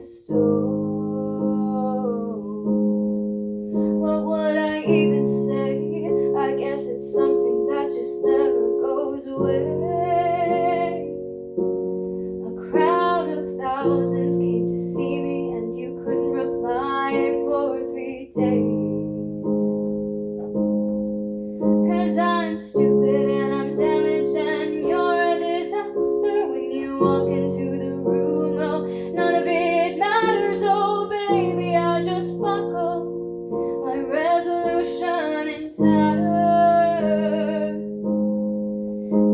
a stone. What would I even say? I guess it's something that just never goes away. A crowd of thousands came to see me, and you couldn't reply for 3 days. 'Cause I'm stupid and I'm damaged and you're a disaster. When you walk into the room, oh, none of it matters. Oh baby, I just buckle my resolution in tatters.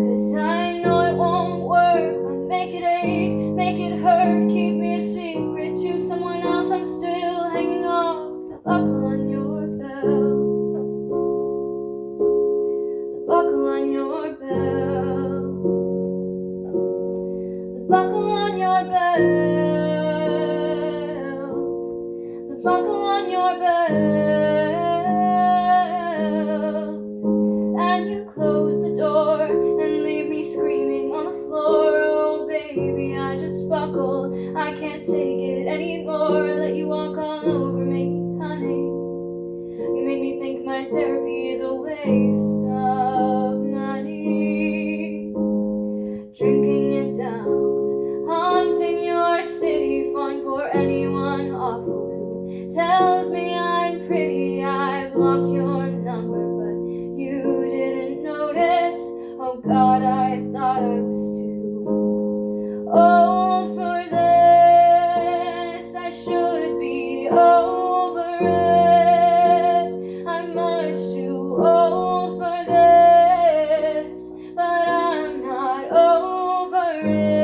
'Cause I know it won't work, but make it ache, make it hurt. Keep me a secret, choose someone else. I'm still hanging off the buckle on your belt. The buckle on your belt. The buckle on your belt. The buckle on your belt. And you close the door and leave me screaming on the floor. Oh baby, I just buckle, I can't take it anymore. Let you walk all over me, honey. You made me think my therapy is a waste of money. Drinking it down, haunting your city, fun for anyone awful who tells me I'm pretty. I blocked your number, but you didn't notice. Oh God, I thought I was too old for this. I should be over it. I'm much too old for this, but I'm not over it.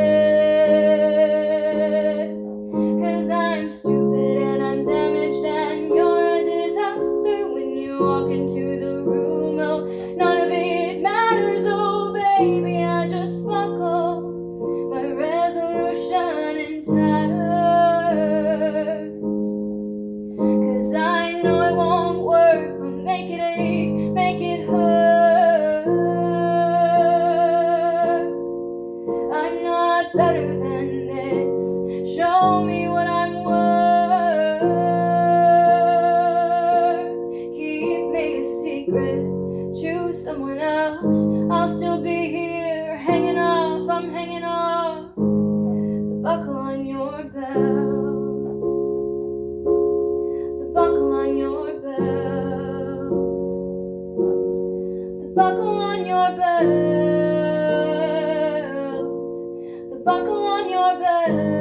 'Cause I'm stupid and I'm damaged and you're a disaster. When you walk into the room, oh, none of it matters. Oh baby, I just buckle my resolution in tatters. 'Cause I know it won't work, but make it ache, make it hurt. I'm not better than this. Show me what I'm worth. Keep me a secret, choose someone else. I'll still be here, hanging off, I'm hanging off the buckle on your belt. The buckle on your belt. The buckle on your belt. The buckle on your belt.